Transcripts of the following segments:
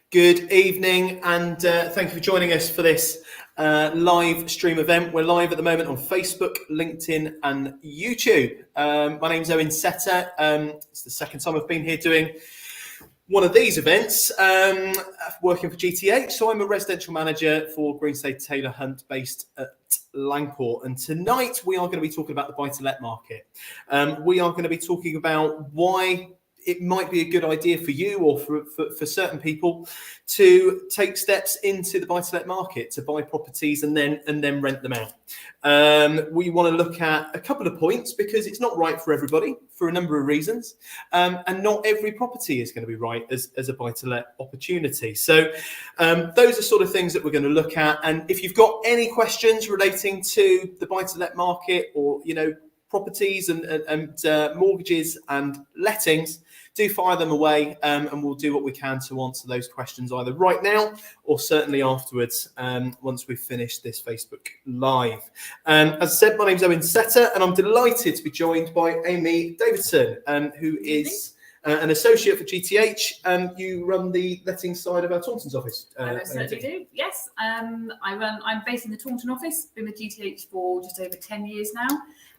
Good evening, and thank you for joining us for this live stream event. We're live at the moment on Facebook, LinkedIn and YouTube. My name's Owen Setter. It's the second time I've been here doing one of these events, working for GTH. So I'm a residential manager for Greenslade Taylor Hunt based at Langport. And tonight we are going to be talking about the buy-to-let market. We are going to be talking about why it might be a good idea for you or for certain people to take steps into the buy-to-let market, to buy properties and then rent them out. We want to look at a couple of points because it's not right for everybody for a number of reasons, and not every property is going to be right as a buy-to-let opportunity. So those are sort of things that we're going to look at. And if you've got any questions relating to the buy-to-let market or properties and mortgages and lettings, do fire them away, and we'll do what we can to answer those questions either right now or certainly afterwards, once we've finished this Facebook Live. As I said, my name's Owen Setter, and I'm delighted to be joined by Amy Davidson, who is an associate for GTH. You run the letting side of our Taunton's office. I certainly do, yes. I'm based in the Taunton office, been with GTH for just over 10 years now.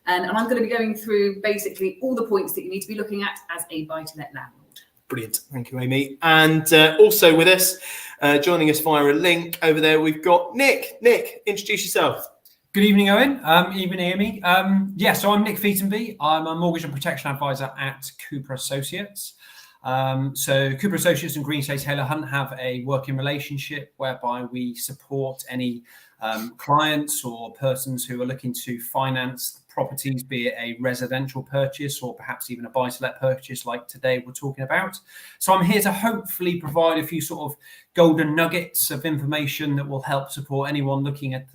And I'm going to be going through basically all the points that you need to be looking at as a buy-to-let landlord. Brilliant. Thank you, Amy. And also with us, joining us via a link over there, we've got Nick. Nick, introduce yourself. Good evening, Owen. Evening, Amy. So I'm Nick Feetenby. I'm a mortgage and protection advisor at Cooper Associates. So Cooper Associates and Greenslade Taylor Hunt have a working relationship whereby we support any clients or persons who are looking to finance properties, be it a residential purchase or perhaps even a buy-to-let purchase like today we're talking about. So I'm here to hopefully provide a few sort of golden nuggets of information that will help support anyone looking at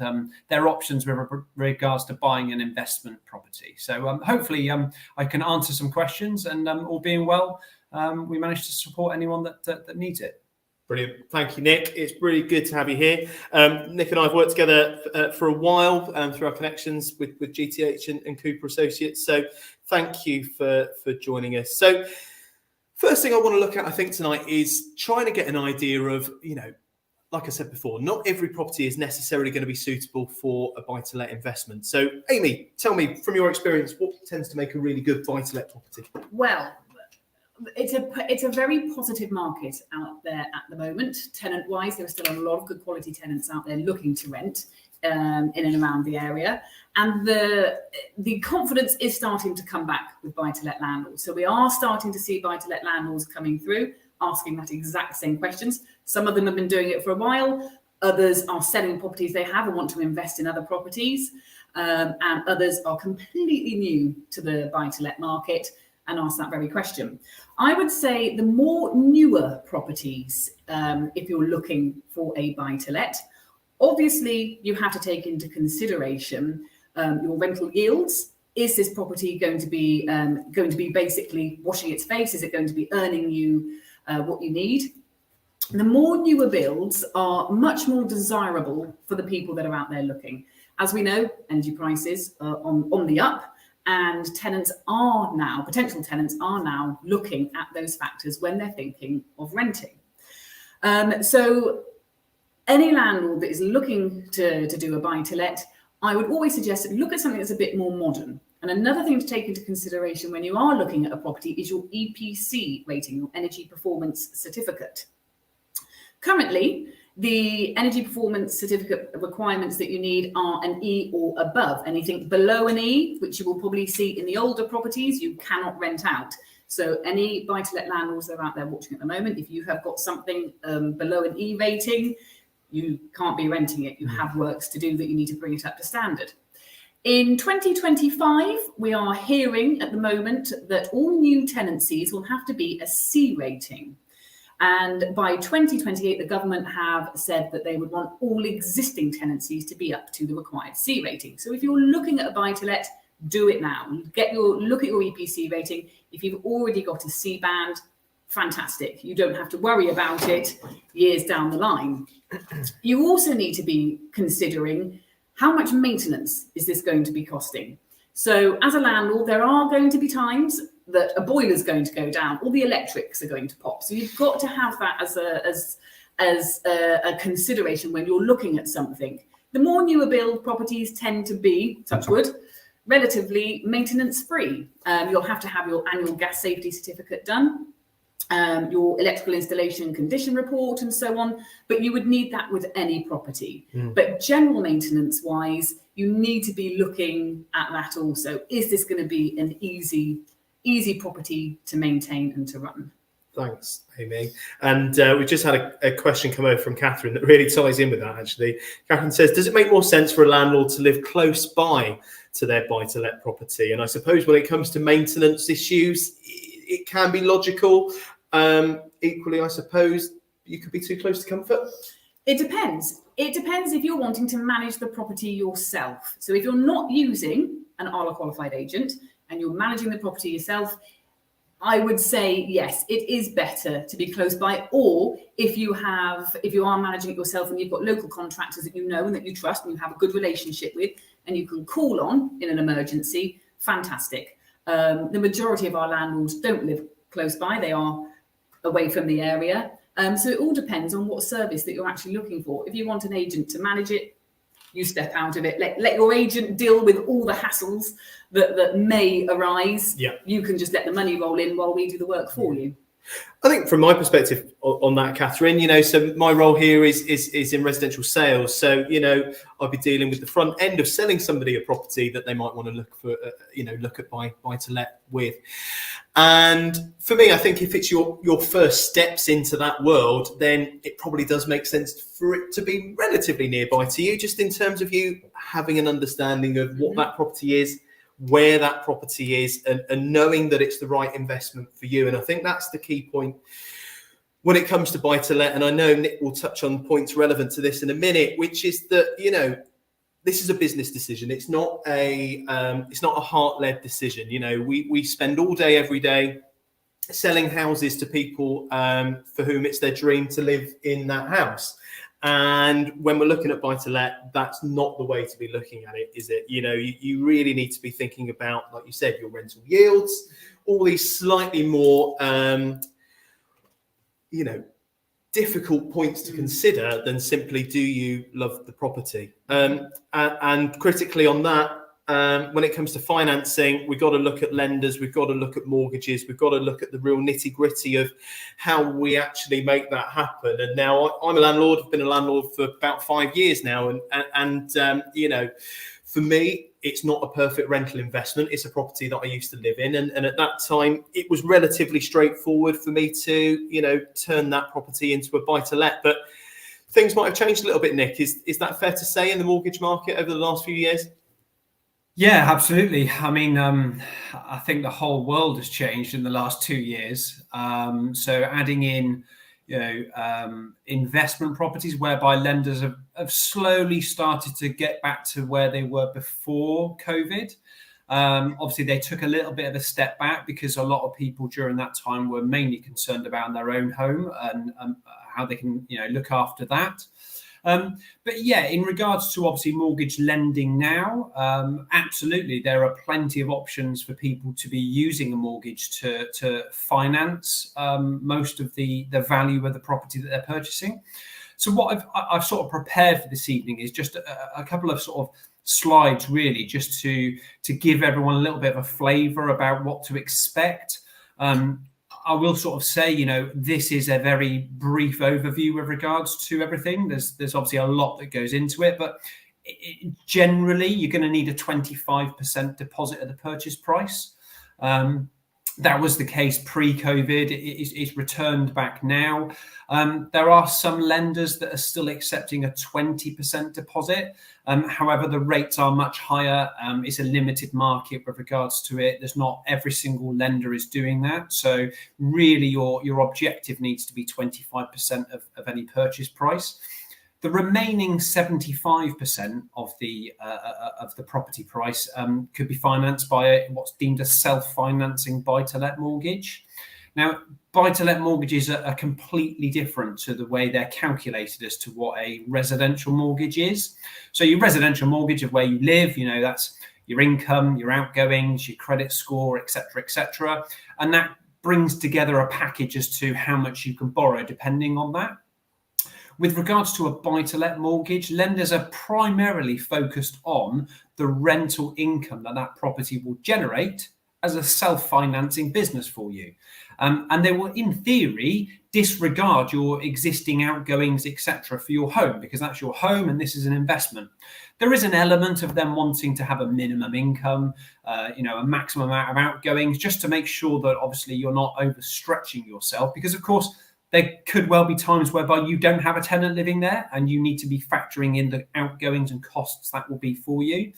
their options with regards to buying an investment property. So hopefully I can answer some questions, and all being well, we manage to support anyone that needs it. Brilliant. Thank you, Nick. It's really good to have you here. Nick and I have worked together for a while through our connections with GTH and Cooper Associates. So thank you for joining us. So first thing I want to look at, I think, tonight is trying to get an idea of, like I said before, not every property is necessarily going to be suitable for a buy-to-let investment. So Amy, tell me from your experience, what tends to make a really good buy-to-let property? Well, it's a very positive market out there at the moment. Tenant-wise, there are still a lot of good quality tenants out there looking to rent in and around the area, and the confidence is starting to come back with buy-to-let landlords. So we are starting to see buy-to-let landlords coming through, asking that exact same questions. Some of them have been doing it for a while. Others are selling properties they have and want to invest in other properties, and others are completely new to the buy-to-let market and ask that very question. I would say the more newer properties, if you're looking for a buy-to-let, obviously you have to take into consideration your rental yields. Is this property going to be basically washing its face? Is it going to be earning you what you need? The more newer builds are much more desirable for the people that are out there looking. As we know, energy prices are on the up. And potential tenants are now looking at those factors when they're thinking of renting. So any landlord that is looking to do a buy-to-let, I would always suggest look at something that's a bit more modern. And another thing to take into consideration when you are looking at a property is your EPC rating, your energy performance certificate. Currently, the energy performance certificate requirements that you need are an E or above. Anything below an E, which you will probably see in the older properties, you cannot rent out. So any buy-to-let landlords that are out there watching at the moment, if you have got something below an E rating, you can't be renting it. You have works to do that you need to bring it up to standard. In 2025, we are hearing at the moment that all new tenancies will have to be a C rating. And by 2028, the government have said that they would want all existing tenancies to be up to the required C rating. So if you're looking at a buy-to-let, do it now. Look at your EPC rating. If you've already got a C band, fantastic. You don't have to worry about it years down the line. You also need to be considering how much maintenance is this going to be costing. So as a landlord, there are going to be times that a boiler's going to go down, all the electrics are going to pop. So you've got to have that as as a consideration when you're looking at something. The more newer build properties tend to be, touch wood, relatively maintenance free. You'll have to have your annual gas safety certificate done, your electrical installation condition report and so on, but you would need that with any property. But general maintenance wise, you need to be looking at that also. Is this going to be an easy property to maintain and to run? Thanks, Amy. And we've just had a question come over from Catherine that really ties in with that, actually. Catherine says, does it make more sense for a landlord to live close by to their buy-to-let property? And I suppose when it comes to maintenance issues, it can be logical. Equally, I suppose you could be too close to comfort. It depends. It depends if you're wanting to manage the property yourself. So if you're not using an ALA qualified agent and you're managing the property yourself, I would say, yes, it is better to be close by. Or if you are managing it yourself and you've got local contractors that you know and that you trust and you have a good relationship with and you can call on in an emergency, fantastic. The majority of our landlords don't live close by. They are away from the area. So it all depends on what service that you're actually looking for. If you want an agent to manage it, you step out of it. Let your agent deal with all the hassles that may arise. Yeah. You can just let the money roll in while we do the work for you. I think from my perspective on that, Catherine, so my role here is in residential sales. So, I'll be dealing with the front end of selling somebody a property that they might want to look at buy to let with. And for me, I think if it's your first steps into that world, then it probably does make sense for it to be relatively nearby to you, just in terms of you having an understanding of what that property is, where that property is, and knowing that it's the right investment for you. And I think that's the key point when it comes to buy to let. And I know Nick will touch on points relevant to this in a minute, which is that, this is a business decision. It's not a heart-led decision. We spend all day, every day selling houses to people for whom it's their dream to live in that house. And when we're looking at buy-to-let, that's not the way to be looking at it, is it? You really need to be thinking about, like you said, your rental yields, all these slightly more, difficult points to consider than simply, do you love the property? And critically on that, when it comes to financing, we've got to look at lenders, we've got to look at mortgages, we've got to look at the real nitty gritty of how we actually make that happen. And now I'm a landlord, I've been a landlord for about 5 years now. And for me, it's not a perfect rental investment. It's a property that I used to live in. And at that time, it was relatively straightforward for me to, turn that property into a buy-to-let. But things might have changed a little bit, Nick. Is that fair to say in the mortgage market over the last few years? Yeah, absolutely. I mean, I think the whole world has changed in the last 2 years. So adding in, investment properties whereby lenders have slowly started to get back to where they were before COVID. Obviously, they took a little bit of a step back because a lot of people during that time were mainly concerned about their own home and how they can, look after that. But yeah, in regards to obviously mortgage lending now, absolutely, there are plenty of options for people to be using a mortgage to finance most of the value of the property that they're purchasing. So what I've sort of prepared for this evening is just a couple of sort of slides, really, just to give everyone a little bit of a flavour about what to expect. I will sort of say, this is a very brief overview with regards to everything. There's obviously a lot that goes into it, but generally you're going to need a 25% deposit at the purchase price. That was the case pre-COVID. It's returned back now. There are some lenders that are still accepting a 20% deposit. However, the rates are much higher. It's a limited market with regards to it. There's not every single lender is doing that. So really your objective needs to be 25% of any purchase price. The remaining 75% of the property price could be financed by what's deemed a self-financing buy-to-let mortgage. Now, buy-to-let mortgages are completely different to the way they're calculated as to what a residential mortgage is. So your residential mortgage of where you live, that's your income, your outgoings, your credit score, etc., and that brings together a package as to how much you can borrow depending on that. with regards to a buy-to-let mortgage, lenders are primarily focused on the rental income that property will generate as a self-financing business for you. And they will, in theory, disregard your existing outgoings, etc., for your home, because that's your home and this is an investment. There is an element of them wanting to have a minimum income, a maximum amount of outgoings, just to make sure that obviously you're not overstretching yourself, because of course there could well be times whereby you don't have a tenant living there and you need to be factoring in the outgoings and costs that will be for you.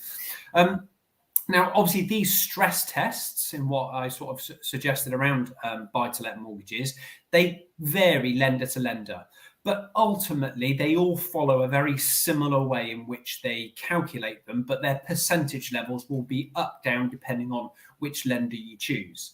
Now, obviously, these stress tests, in what I sort of suggested around buy-to-let mortgages, they vary lender to lender. But ultimately, they all follow a very similar way in which they calculate them, but their percentage levels will be up, down, depending on which lender you choose.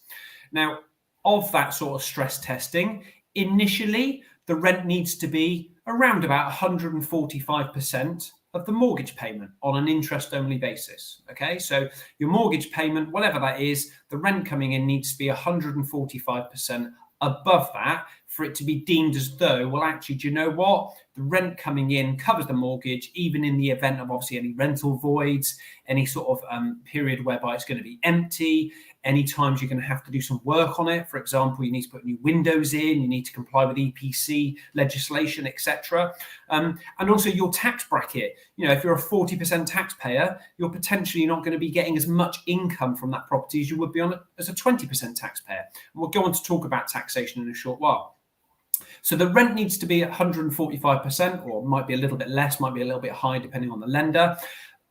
Now, of that sort of stress testing, initially, the rent needs to be around about 145% of the mortgage payment on an interest-only basis. Okay, so your mortgage payment, whatever that is, the rent coming in needs to be 145% above that for it to be deemed as though, well, actually, do you know what? The rent coming in covers the mortgage, even in the event of obviously any rental voids, any sort of period whereby it's going to be empty, any times you're going to have to do some work on it. For example, you need to put new windows in, you need to comply with EPC legislation, etc. And also your tax bracket. If you're a 40% taxpayer, you're potentially not going to be getting as much income from that property as you would be on as a 20% taxpayer. And we'll go on to talk about taxation in a short while. So the rent needs to be at 145%, or might be a little bit less, might be a little bit high, depending on the lender.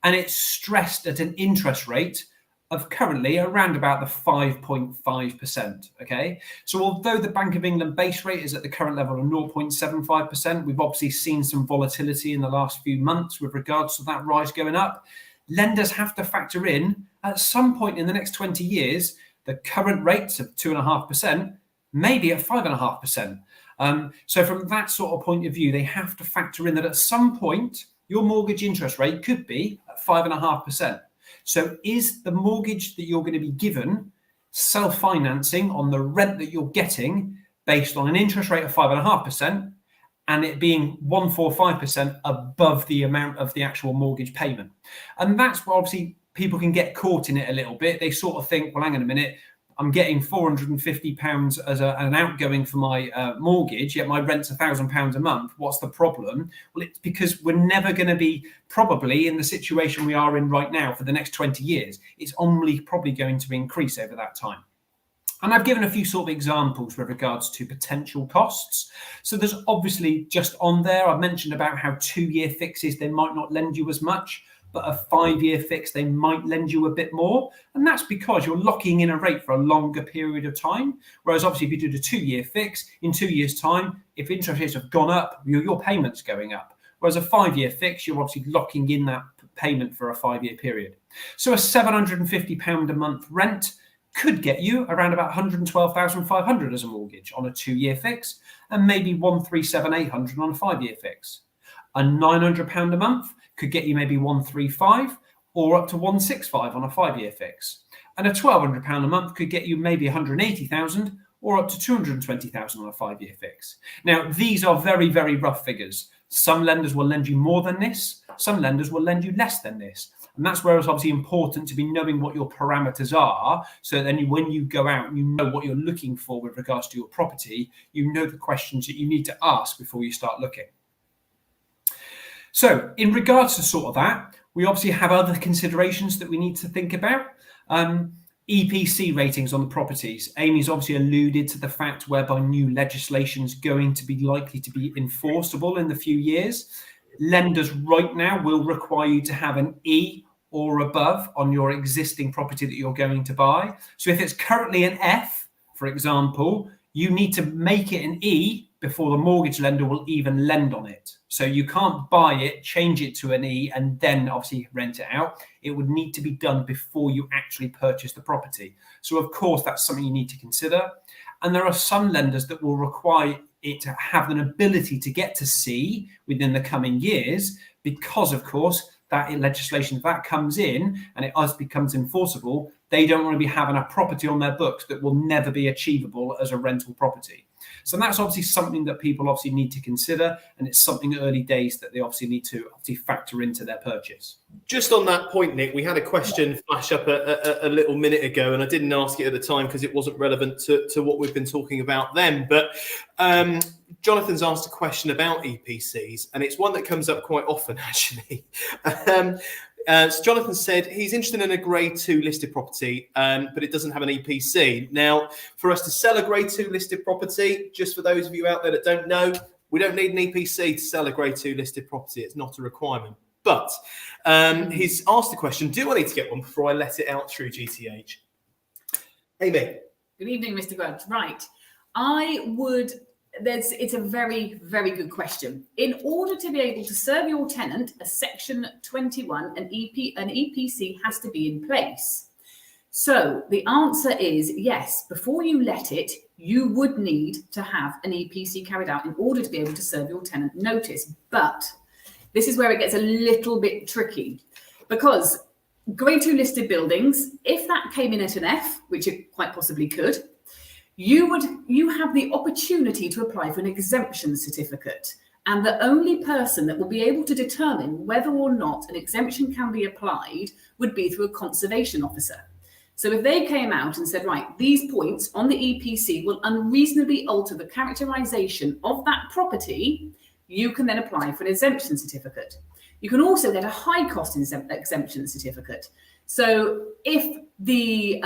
And it's stressed at an interest rate of currently around about the 5.5%. Okay, so although the Bank of England base rate is at the current level of 0.75%, we've obviously seen some volatility in the last few months with regards to that rise going up. Lenders have to factor in at some point in the next 20 years, the current rates of 2.5% may be at 5.5%. So from that sort of point of view, they have to factor in that at some point, your mortgage interest rate could be at 5.5%. So is the mortgage that you're going to be given self-financing on the rent that you're getting based on an interest rate of 5.5% and it being 145% above the amount of the actual mortgage payment? And that's where obviously people can get caught in it a little bit. They sort of think, well, hang on a minute, I'm getting £450 as an outgoing for my mortgage, yet my rent's £1,000 a month. What's the problem? Well, it's because we're never going to be probably in the situation we are in right now for the next 20 years. It's only probably going to increase over that time. And I've given a few sort of examples with regards to potential costs. So there's obviously just on there, I've mentioned about how 2-year fixes, they might not lend you as much, but a 5-year fix, they might lend you a bit more. And that's because you're locking in a rate for a longer period of time. Whereas obviously if you did a 2-year fix, in 2 years' time, if interest rates have gone up, your payment's going up. Whereas a 5-year fix, you're obviously locking in that payment for a 5-year period. So a £750 a month rent could get you around about 112,500 as a mortgage on a 2-year fix, and maybe 137,800 on a 5-year fix. A £900 a month could get you maybe 135 or up to 165 on a 5-year fix. And a £1,200 a month could get you maybe 180,000 or up to 220,000 on a 5-year fix. Now, these are very, very rough figures. Some lenders will lend you more than this. Some lenders will lend you less than this. And that's where it's obviously important to be knowing what your parameters are. So then when you go out and you know what you're looking for with regards to your property, you know the questions that you need to ask before you start looking. So in regards to sort of that, we obviously have other considerations that we need to think about. EPC ratings on the properties. Amy's obviously alluded to the fact whereby new legislation is going to be likely to be enforceable in the few years. Lenders right now will require you to have an E or above on your existing property that you're going to buy. So if it's currently an F, for example, you need to make it an E before the mortgage lender will even lend on it. So you can't buy it, change it to an E, and then obviously rent it out. It would need to be done before you actually purchase the property. So of course, that's something you need to consider. And there are some lenders that will require it to have an ability to get to C within the coming years, because of course, that legislation, if that comes in and it becomes enforceable, they don't want to be having a property on their books that will never be achievable as a rental property. So that's obviously something that people obviously need to consider, and it's something early days that they obviously need to obviously factor into their purchase. Just on that point, Nick, we had a question flash up a little minute ago, and I didn't ask it at the time because it wasn't relevant to what we've been talking about then. But Jonathan's asked a question about EPCs, and it's one that comes up quite often, actually. So Jonathan said he's interested in a Grade 2 listed property, but it doesn't have an EPC. Now, for us to sell a Grade 2 listed property, just for those of you out there that don't know, we don't need an EPC to sell a Grade 2 listed property. It's not a requirement. But he's asked the question, do I need to get one before I let it out through GTH? Amy. Good evening, Mr. Grunt. Right. It's a very, very good question. In order to be able to serve your tenant a Section 21, an EPC has to be in place. So the answer is yes, before you let it, you would need to have an EPC carried out in order to be able to serve your tenant notice. But this is where it gets a little bit tricky, because Grade 2 listed buildings, if that came in at an F, which it quite possibly could, you have the opportunity to apply for an exemption certificate. And the only person that will be able to determine whether or not an exemption can be applied would be through a conservation officer. So if they came out and said, right, these points on the EPC will unreasonably alter the characterization of that property, you can then apply for an exemption certificate. You can also get a high cost exemption certificate. So if the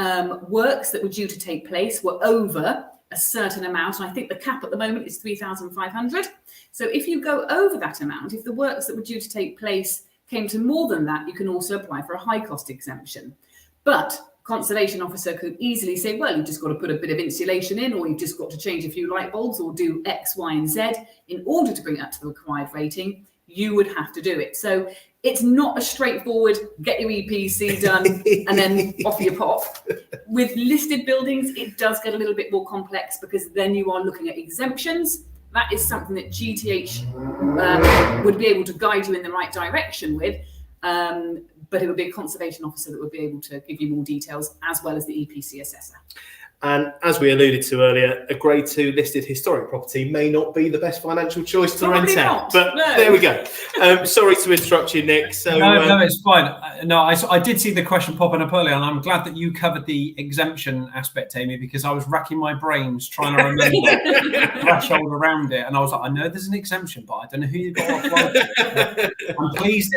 works that were due to take place were over a certain amount, and I think the cap at the moment is 3,500. So if you go over that amount, if the works that were due to take place came to more than that, you can also apply for a high cost exemption. But conservation officer could easily say, well, you've just got to put a bit of insulation in, or you've just got to change a few light bulbs, or do X, Y, and Z in order to bring it up to the required rating. You would have to do it. So it's not a straightforward get your EPC done and then off you pop. With listed buildings, it does get a little bit more complex, because then you are looking at exemptions. That is something that GTH would be able to guide you in the right direction with. But it would be a conservation officer that would be able to give you more details, as well as the EPC assessor. And as we alluded to earlier, a Grade 2 listed historic property may not be the best financial choice to rent out. But no. There we go. Sorry to interrupt you, Nick. So no, it's fine. No, I did see the question popping up earlier, and I'm glad that you covered the exemption aspect, Amy, because I was racking my brains trying to remember the threshold around it, and I was like, I know there's an exemption, but I don't know who you've got to apply to. I'm pleased.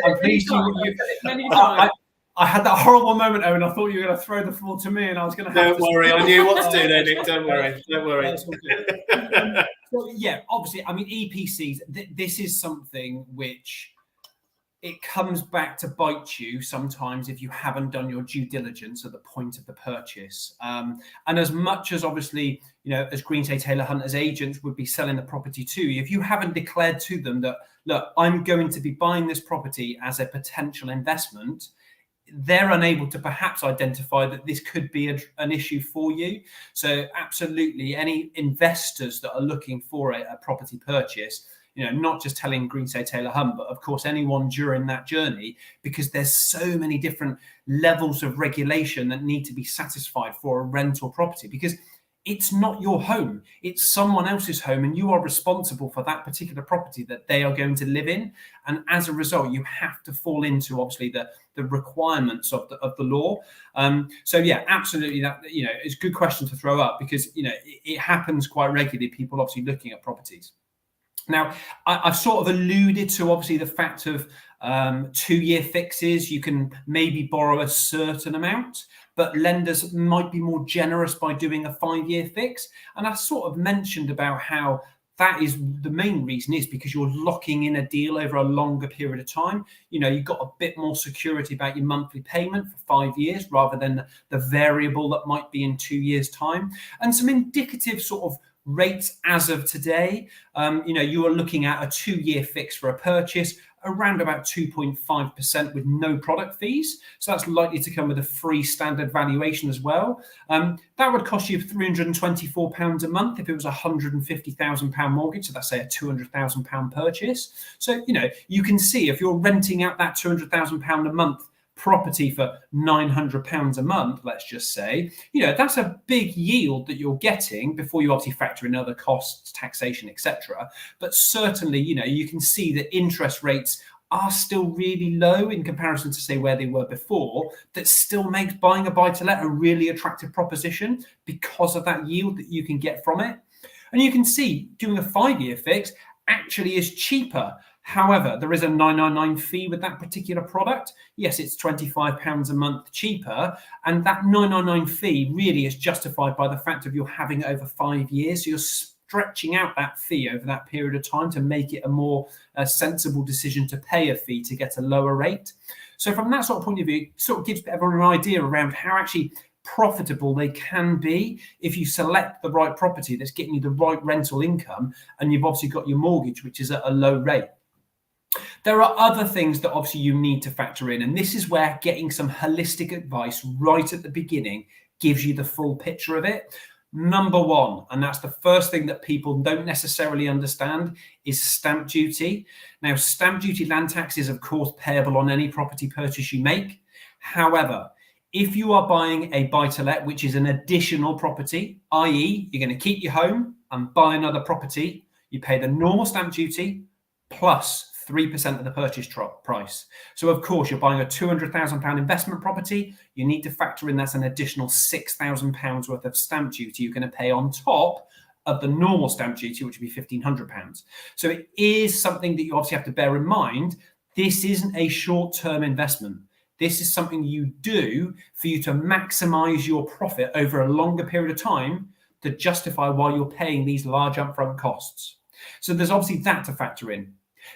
I had that horrible moment, Owen. I thought you were going to throw the floor to me, and I was going to have Don't worry, I knew what to do there, Nick. Don't worry. Well, yeah, obviously, I mean, EPCs, this is something which it comes back to bite you sometimes if you haven't done your due diligence at the point of the purchase. And as much as obviously, as Green Taylor Hunt as agents would be selling the property to you, if you haven't declared to them that, look, I'm going to be buying this property as a potential investment, they're unable to perhaps identify that this could be an issue for you. So absolutely, any investors that are looking for a property purchase, not just telling Green Taylor Hunt, but of course anyone during that journey, because there's so many different levels of regulation that need to be satisfied for a rental property, because it's not your home, it's someone else's home, and you are responsible for that particular property that they are going to live in. And as a result, you have to fall into obviously the requirements of the law. So yeah, absolutely, that it's a good question to throw up, because it happens quite regularly, people obviously looking at properties. Now, I've sort of alluded to obviously the fact of 2-year fixes. You can maybe borrow a certain amount, but lenders might be more generous by doing a 5-year fix. And I sort of mentioned about how that is the main reason is because you're locking in a deal over a longer period of time. You've got a bit more security about your monthly payment for 5 years rather than the variable that might be in 2 years' time. And some indicative sort of rates as of today, you are looking at a 2-year fix for a purchase around about 2.5% with no product fees. So that's likely to come with a free standard valuation as well. That would cost you £324 a month if it was a £150,000 mortgage. So that's say a £200,000 purchase. So, you can see if you're renting out that £200,000 a month property for £900 a month, let's just say, that's a big yield that you're getting before you obviously factor in other costs, taxation, etc. But certainly, you can see that interest rates are still really low in comparison to, say, where they were before. That still makes buying a buy-to-let a really attractive proposition because of that yield that you can get from it. And you can see doing a 5-year fix actually is cheaper. However, there is a 999 fee with that particular product. Yes, it's £25 a month cheaper. And that 999 fee really is justified by the fact of you're having it over 5 years. So you're stretching out that fee over that period of time to make it a more sensible decision to pay a fee to get a lower rate. So from that sort of point of view, it sort of gives everyone an idea around how actually profitable they can be if you select the right property that's getting you the right rental income, and you've obviously got your mortgage, which is at a low rate. There are other things that obviously you need to factor in, and this is where getting some holistic advice right at the beginning gives you the full picture of it. Number one, and that's the first thing that people don't necessarily understand, is stamp duty. Now, stamp duty land tax is, of course, payable on any property purchase you make. However, if you are buying a buy-to-let, which is an additional property, i.e., you're going to keep your home and buy another property, you pay the normal stamp duty plus 3% of the purchase price. So, of course, you're buying a £200,000 investment property. You need to factor in that's an additional £6,000 worth of stamp duty you're going to pay on top of the normal stamp duty, which would be £1,500. So it is something that you obviously have to bear in mind. This isn't a short-term investment. This is something you do for you to maximize your profit over a longer period of time to justify why you're paying these large upfront costs. So there's obviously that to factor in.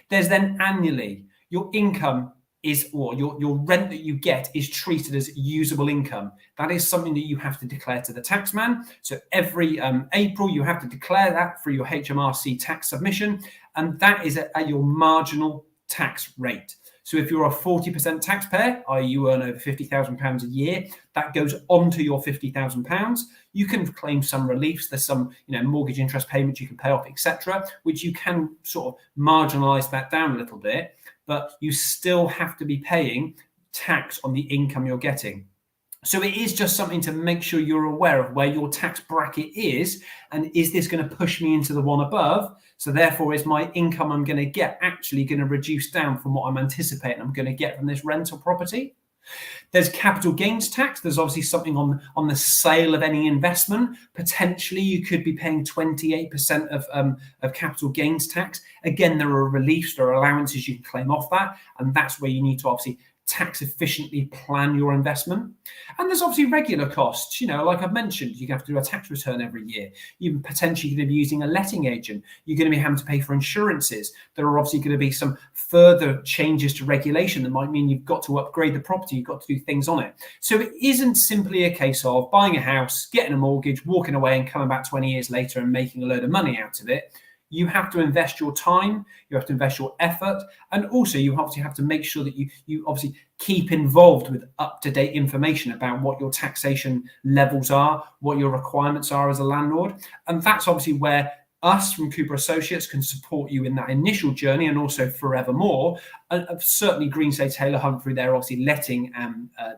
There's then annually, your income is, or your rent that you get is treated as usable income. That is something that you have to declare to the taxman. So every April, you have to declare that for your HMRC tax submission, and that is at your marginal tax rate. So if you're a 40% taxpayer, i.e. you earn over £50,000 a year, that goes onto your £50,000. You can claim some reliefs. There's some, mortgage interest payments you can pay off, etc., which you can sort of marginalise that down a little bit, but you still have to be paying tax on the income you're getting. So it is just something to make sure you're aware of where your tax bracket is, and is this going to push me into the one above? So therefore, is my income I'm going to get actually going to reduce down from what I'm anticipating I'm going to get from this rental property? There's capital gains tax. There's obviously something on the sale of any investment. Potentially, you could be paying 28% of capital gains tax. Again, there are reliefs, there are allowances you can claim off that, and that's where you need to obviously tax efficiently plan your investment. And there's obviously regular costs, like I've mentioned, you have to do a tax return every year. You're potentially going to be using a letting agent. You're going to be having to pay for insurances. There are obviously going to be some further changes to regulation that might mean you've got to upgrade the property, you've got to do things on it. So it isn't simply a case of buying a house, getting a mortgage, walking away and coming back 20 years later and making a load of money out of it. You have to invest your time, you have to invest your effort, and also you obviously have to make sure that you obviously keep involved with up-to-date information about what your taxation levels are, what your requirements are as a landlord. And that's obviously where us from Cooper Associates can support you in that initial journey, and also forevermore. Certainly Greenslade Taylor Hunt through their obviously letting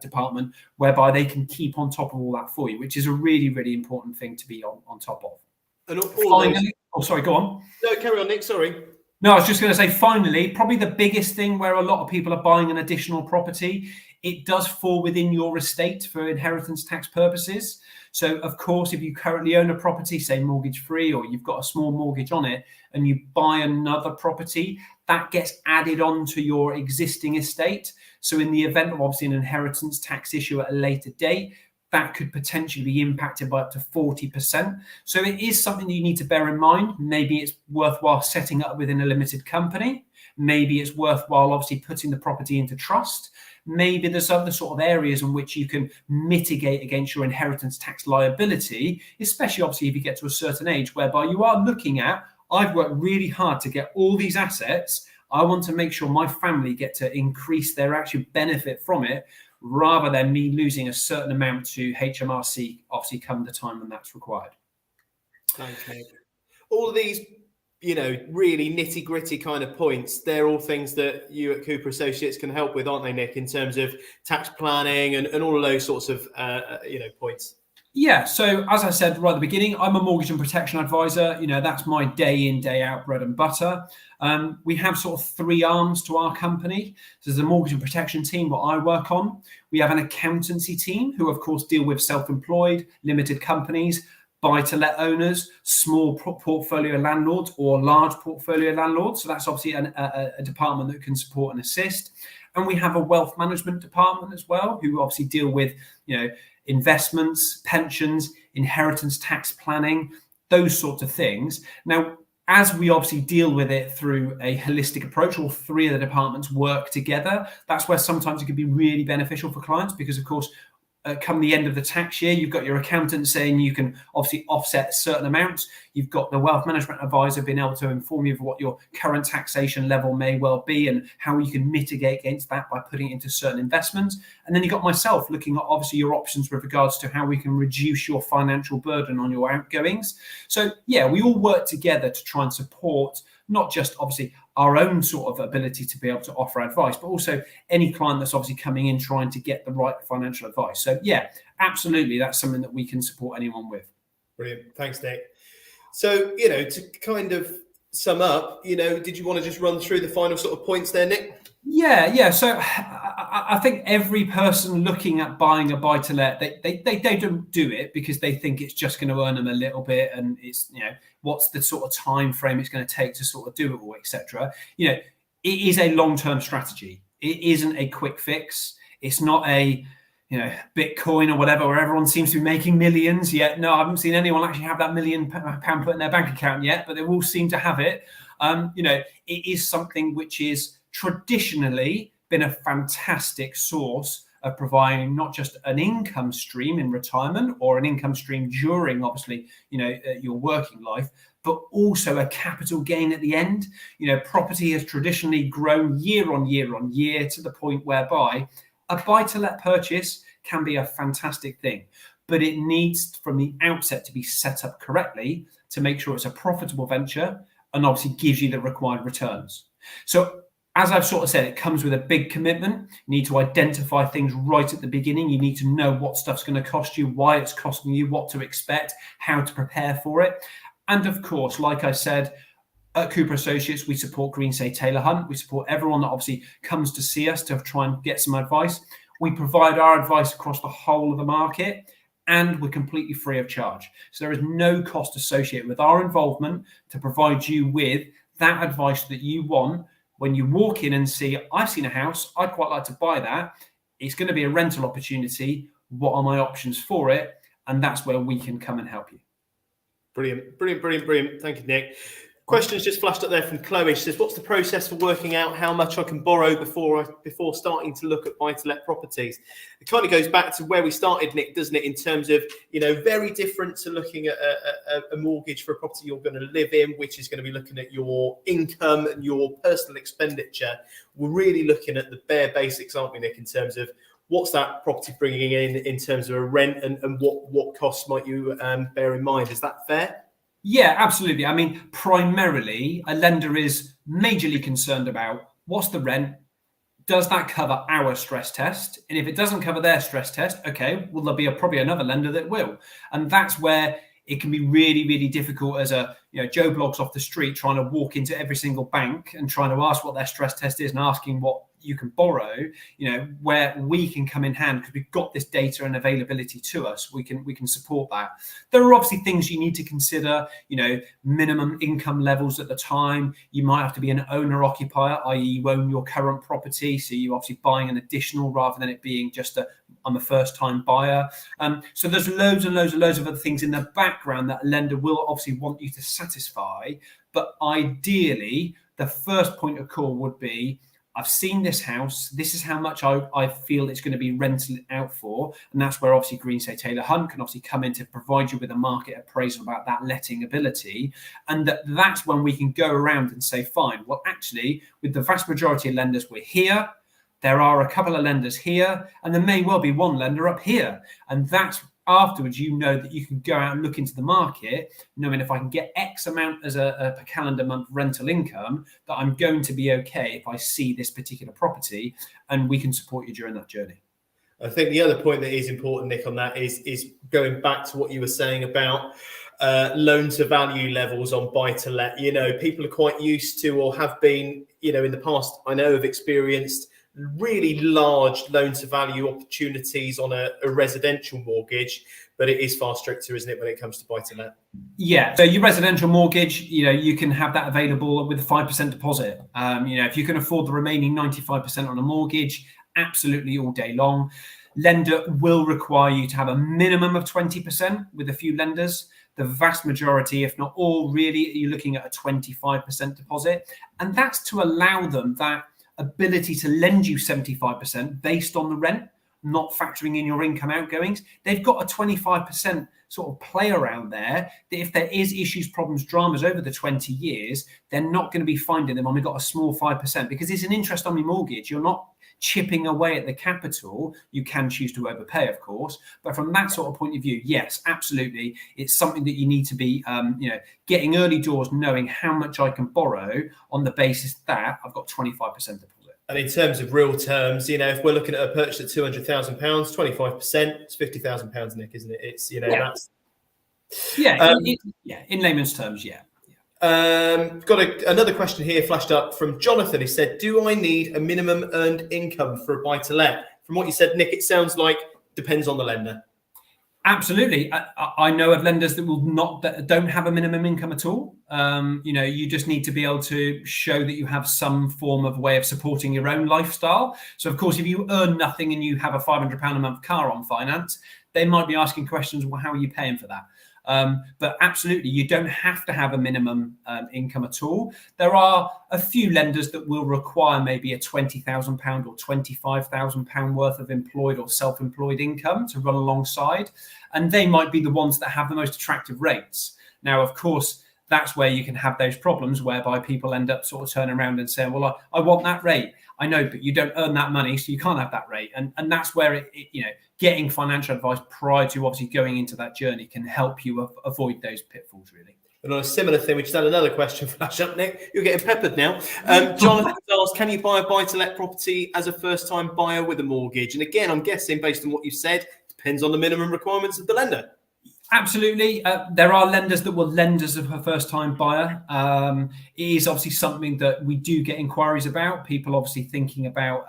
department, whereby they can keep on top of all that for you, which is a really, really important thing to be on top of. And finally, sorry, go on. No, carry on, Nick. Sorry. No, I was just going to say, finally, probably the biggest thing where a lot of people are buying an additional property, it does fall within your estate for inheritance tax purposes. So, of course, if you currently own a property, say mortgage-free, or you've got a small mortgage on it, and you buy another property, that gets added on to your existing estate. So in the event of obviously an inheritance tax issue at a later date, that could potentially be impacted by up to 40%. So it is something that you need to bear in mind. Maybe it's worthwhile setting up within a limited company. Maybe it's worthwhile obviously putting the property into trust. Maybe there's other sort of areas in which you can mitigate against your inheritance tax liability, especially obviously if you get to a certain age whereby you are looking at, I've worked really hard to get all these assets. I want to make sure my family get to increase their actual benefit from it, rather than me losing a certain amount to HMRC, obviously come the time when that's required. Okay. All of these really nitty gritty kind of points, they're all things that you at Cooper Associates can help with, aren't they, Nick, in terms of tax planning and all of those sorts of, points? Yeah, so as I said right at the beginning, I'm a mortgage and protection advisor. That's my day in, day out bread and butter. We have sort of three arms to our company. So there's a mortgage and protection team, what I work on. We have an accountancy team who, of course, deal with self-employed, limited companies, buy-to-let owners, small portfolio landlords or large portfolio landlords. So that's obviously a department that can support and assist. And we have a wealth management department as well, who obviously deal with, investments, pensions, inheritance tax planning, those sorts of things. Now, as we obviously deal with it through a holistic approach, all three of the departments work together. That's where sometimes it can be really beneficial for clients because, of course, come the end of the tax year, you've got your accountant saying you can obviously offset certain amounts. You've got the wealth management advisor being able to inform you of what your current taxation level may well be and how you can mitigate against that by putting it into certain investments. And then you've got myself looking at obviously your options with regards to how we can reduce your financial burden on your outgoings. So yeah, we all work together to try and support not just obviously our own sort of ability to be able to offer advice, but also any client that's obviously coming in trying to get the right financial advice. So yeah, absolutely, that's something that we can support anyone with. Brilliant. Thanks, Nick. So, to kind of sum up, did you want to just run through the final sort of points there, Nick? Yeah. So I think every person looking at buying a buy-to-let, they don't do it because they think it's just going to earn them a little bit, and it's what's the sort of time frame it's going to take to sort of do it all, etc. It is a long-term strategy. It isn't a quick fix. It's not a Bitcoin or whatever, where everyone seems to be making millions yet. No, I haven't seen anyone actually have that £1 million put in their bank account yet, but they all seem to have it. It is something which is traditionally been a fantastic source of providing not just an income stream in retirement or an income stream during, obviously, your working life, but also a capital gain at the end. Property has traditionally grown year on year on year to the point whereby a buy-to-let purchase can be a fantastic thing, but it needs from the outset to be set up correctly to make sure it's a profitable venture and obviously gives you the required returns. So as I've sort of said, it comes with a big commitment. You need to identify things right at the beginning. You need to know what stuff's going to cost you, why it's costing you, what to expect, how to prepare for it. And of course, like I said, at Cooper Associates, we support Green Say Taylor Hunt. We support everyone that obviously comes to see us to try and get some advice. We provide our advice across the whole of the market, and we're completely free of charge. So there is no cost associated with our involvement to provide you with that advice that you want. When you walk in and see, I've seen a house, I'd quite like to buy that. It's going to be a rental opportunity. What are my options for it? And that's where we can come and help you. Brilliant. Thank you, Nick. Questions just flashed up there from Chloe. She says, what's the process for working out how much I can borrow before starting to look at buy-to-let properties? It kind of goes back to where we started, Nick, doesn't it? In terms of, very different to looking at a mortgage for a property you're going to live in, which is going to be looking at your income and your personal expenditure. We're really looking at the bare basics, aren't we, Nick, in terms of what's that property bringing in terms of a rent and what costs might you bear in mind? Is that fair? Yeah, absolutely. I mean, primarily, a lender is majorly concerned about what's the rent, does that cover our stress test? And if it doesn't cover their stress test, okay, well, there'll be probably another lender that will. And that's where it can be really, really difficult as a Joe Bloggs off the street trying to walk into every single bank and trying to ask what their stress test is and asking what you can borrow, where we can come in hand because we've got this data and availability to us. We can support that. There are obviously things you need to consider, minimum income levels at the time. You might have to be an owner occupier, i.e. you own your current property. So you're obviously buying an additional rather than it being just I'm a first time buyer. So there's loads and loads of other things in the background that a lender will obviously want you to satisfy. But ideally, the first point of call would be, I've seen this house. This is how much I feel it's going to be rented out for. And that's where obviously Green Say Taylor Hunt can obviously come in to provide you with a market appraisal about that letting ability. And that's when we can go around and say, fine, well, actually, with the vast majority of lenders, we're here. There are a couple of lenders here, and there may well be one lender up here. And that's afterwards, you know that you can go out and look into the market, knowing if I can get X amount as a per calendar month rental income, that I'm going to be okay if I see this particular property, and we can support you during that journey. I think the other point that is important, Nick, on that is going back to what you were saying about loan to value levels on buy to let. You know, people are quite used to, or have been, you know, in the past, I know, have experienced really large loan to value opportunities on a residential mortgage, but it is far stricter, isn't it, when it comes to buy to let? Yeah. So your residential mortgage, you know, you can have that available with a 5% deposit. You know, if you can afford the remaining 95% on a mortgage, absolutely all day long. Lender will require you to have a minimum of 20% with a few lenders. The vast majority, if not all, really, you're looking at a 25% deposit. And that's to allow them that ability to lend you 75% based on the rent, not factoring in your income outgoings. They've got a 25% sort of play around there, that if there is issues, problems, dramas over the 20 years, they're not going to be finding them when we've got a small 5%, because it's an interest only mortgage. You're not chipping away at the capital. You can choose to overpay, of course, but from that sort of point of view, yes, absolutely, it's something that you need to be you know, getting early doors, knowing how much I can borrow on the basis that I've got 25% deposit. And in terms of real terms, you know, if we're looking at a purchase at £200,000, 25%, it's £50,000, Nick, isn't it? It's, you know, that's in layman's terms, yeah. Got another question here flashed up from Jonathan. He said, do I need a minimum earned income for a buy-to-let? From what you said, Nick, it sounds like depends on the lender. Absolutely. I know of lenders that don't have a minimum income at all. You know, you just need to be able to show that you have some form of way of supporting your own lifestyle. So, of course, if you earn nothing and you have a £500 a month car on finance, they might be asking questions, well, how are you paying for that? But absolutely, you don't have to have a minimum income at all. There are a few lenders that will require maybe a £20,000 or £25,000 worth of employed or self-employed income to run alongside, and they might be the ones that have the most attractive rates. Now, of course, that's where you can have those problems whereby people end up sort of turning around and saying, well, I want that rate. I know, but you don't earn that money, so you can't have that rate. And that's where it you know, getting financial advice prior to obviously going into that journey can help you avoid those pitfalls, really. And on a similar thing, we just had another question flash up, Nick. You're getting peppered now. Jonathan asked, can you buy a buy-to-let property as a first-time buyer with a mortgage? And again, I'm guessing, based on what you've said, depends on the minimum requirements of the lender. Absolutely. There are lenders that will lend as a first-time buyer. It is obviously something that we do get inquiries about. People obviously thinking about,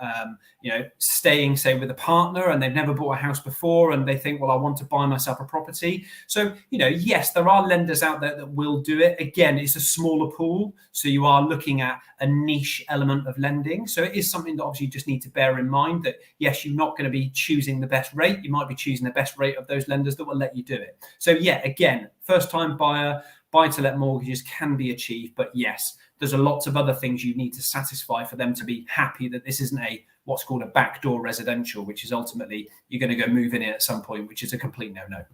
you know, staying, say, with a partner and they've never bought a house before and they think, well, I want to buy myself a property. So, you know, yes, there are lenders out there that will do it. Again, it's a smaller pool. So you are looking at a niche element of lending. So it is something that obviously you just need to bear in mind that, yes, you're not going to be choosing the best rate. You might be choosing the best rate of those lenders that will let you do it. So yeah, again, first-time buyer, buy-to-let mortgages can be achieved, but yes, there's a lots of other things you need to satisfy for them to be happy that this isn't what's called a backdoor residential, which is ultimately you're going to go move in it at some point, which is a complete no-no.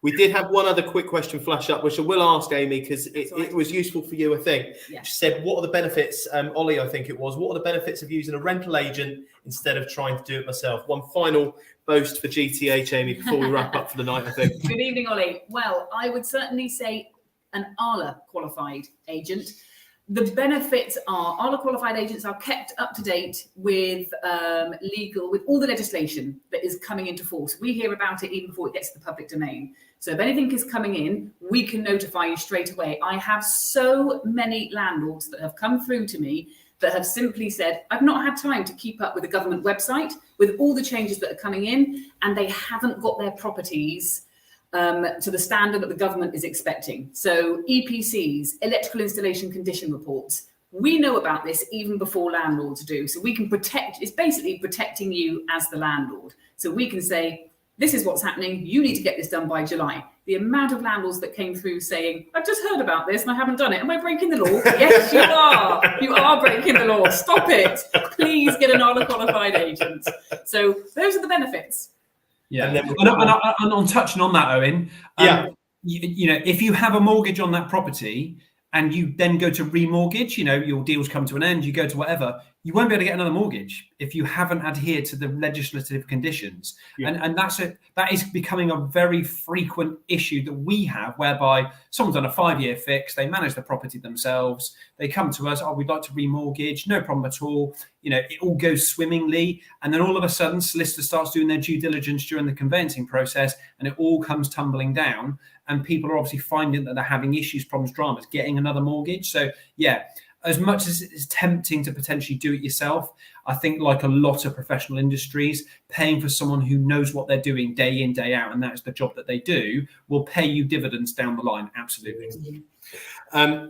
We did have one other quick question flash up, which I will ask Amy, because it was useful for you, I think. Yeah. She said, what are the benefits, Ollie, I think it was, what are the benefits of using a rental agent instead of trying to do it myself? One final boast for GTH, Amy, before we wrap up for the night, I think. Good evening, Ollie. Well, I would certainly say an ALA qualified agent. The benefits are ALA qualified agents are kept up to date with with all the legislation that is coming into force. We hear about it even before it gets to the public domain. So if anything is coming in, we can notify you straight away. I have so many landlords that have come through to me that have simply said, I've not had time to keep up with the government website with all the changes that are coming in, and they haven't got their properties to the standard that the government is expecting. So EPCs, electrical installation condition reports, we know about this even before landlords do. So we can it's basically protecting you as the landlord. So we can say, this is what's happening. You need to get this done by July. The amount of landlords that came through saying, I've just heard about this and I haven't done it. Am I breaking the law? Yes, you are. You are breaking the law. Stop it. Please get an ALA qualified agent. So those are the benefits. Yeah. And on touching on that, Owen, you know, if you have a mortgage on that property and you then go to remortgage, you know, your deals come to an end, you go to whatever, you won't be able to get another mortgage if you haven't adhered to the legislative conditions. Yeah. And that is becoming a very frequent issue that we have, whereby someone's on a 5-year fix, they manage the property themselves, they come to us, we'd like to remortgage, no problem at all. It all goes swimmingly. And then all of a sudden, solicitor starts doing their due diligence during the conveyancing process, and it all comes tumbling down. And people are obviously finding that they're having issues, problems, dramas, getting another mortgage. So, yeah, as much as it's tempting to potentially do it yourself, I think like a lot of professional industries, paying for someone who knows what they're doing day in, day out, and that's the job that they do, will pay you dividends down the line. Absolutely.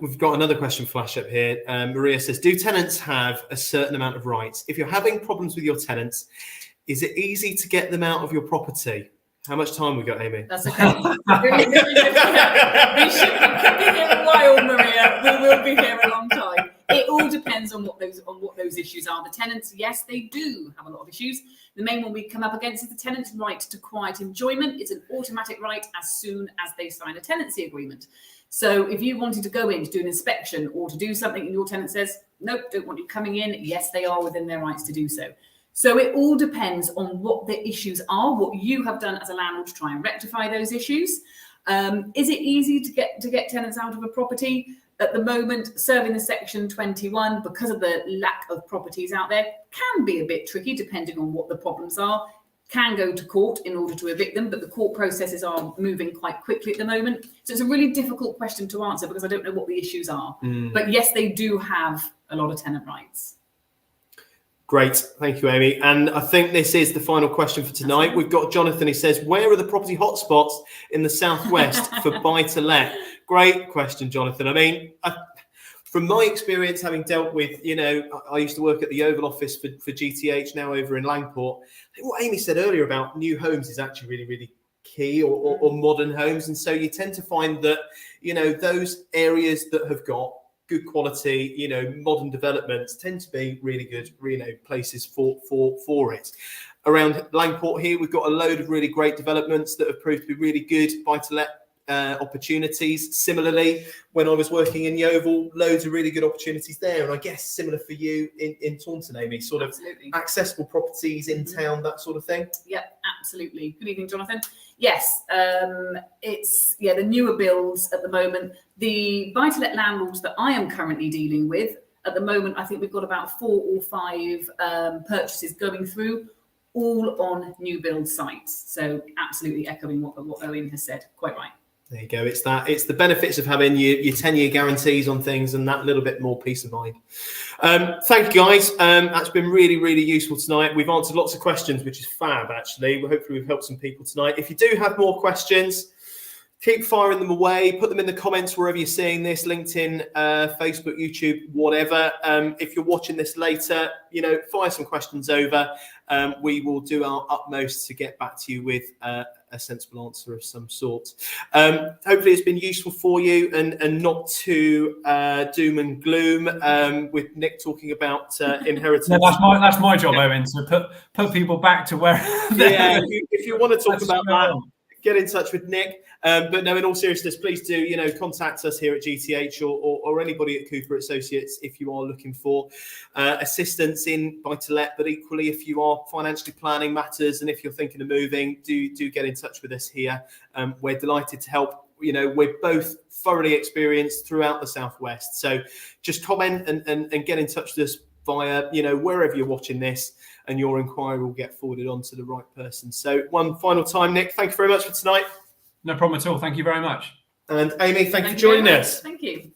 We've got another question flash up here. Maria says, do tenants have a certain amount of rights? If you're having problems with your tenants, is it easy to get them out of your property? How much time we got, Amy? That's okay. We could be here a while, Maria. We will be here a long time. It all depends on what those issues are. The tenants, yes, they do have a lot of issues. The main one we come up against is the tenant's right to quiet enjoyment. It's an automatic right as soon as they sign a tenancy agreement. So if you wanted to go in to do an inspection or to do something and your tenant says, nope, don't want you coming in, yes, they are within their rights to do so. So it all depends on what the issues are, what you have done as a landlord to try and rectify those issues. Is it easy to get tenants out of a property? At the moment, serving the Section 21, because of the lack of properties out there, can be a bit tricky depending on what the problems are. Can go to court in order to evict them, but the court processes are moving quite quickly at the moment. So it's a really difficult question to answer because I don't know what the issues are. But yes, they do have a lot of tenant rights. Great. Thank you, Amy. And I think this is the final question for tonight. We've got Jonathan. He says, where are the property hotspots in the southwest for buy-to-let? Great question, Jonathan. I mean, from my experience, having dealt with, I used to work at the Oval office for GTH, now over in Langport. I think what Amy said earlier about new homes is actually really, really key, or modern homes. And so you tend to find that, those areas that have got good quality, modern developments tend to be really good, places for it. Around Langport here, we've got a load of really great developments that have proved to be really good buy-to-let opportunities. Similarly, when I was working in Yeovil, loads of really good opportunities there. And I guess similar for you in Taunton, Amy, sort of absolutely accessible properties in town, that sort of thing. Yep, absolutely. Good evening, Jonathan. Yes, it's the newer builds at the moment. The buy-to-let landlords that I am currently dealing with at the moment, I think we've got about 4 or 5 purchases going through, all on new build sites. So absolutely echoing what Owen has said. Quite right. There you go. It's the benefits of having your 10-year guarantees on things and that little bit more peace of mind. Thank you, guys. That's been really, really useful tonight. We've answered lots of questions, which is fab, actually. Hopefully we've helped some people tonight. If you do have more questions, keep firing them away. Put them in the comments wherever you're seeing this, LinkedIn, Facebook, YouTube, whatever. If you're watching this later, fire some questions over. We will do our utmost to get back to you with a sensible answer of some sort. Hopefully it's been useful for you and not too doom and gloom, with Nick talking about inheritance. No, that's my job, Owen, to put people back to where. Yeah, if you want to talk about that, get in touch with Nick. But no, in all seriousness, please do, contact us here at GTH or anybody at Cooper Associates if you are looking for assistance in buy-to-let. But equally, if you are financially planning matters and if you're thinking of moving, do get in touch with us here. We're delighted to help. We're both thoroughly experienced throughout the Southwest. So just comment and get in touch with us via, wherever you're watching this, and your inquiry will get forwarded on to the right person. So one final time, Nick, thank you very much for tonight. No problem at all. Thank you very much. And Amy, thank you for joining us. Thank you.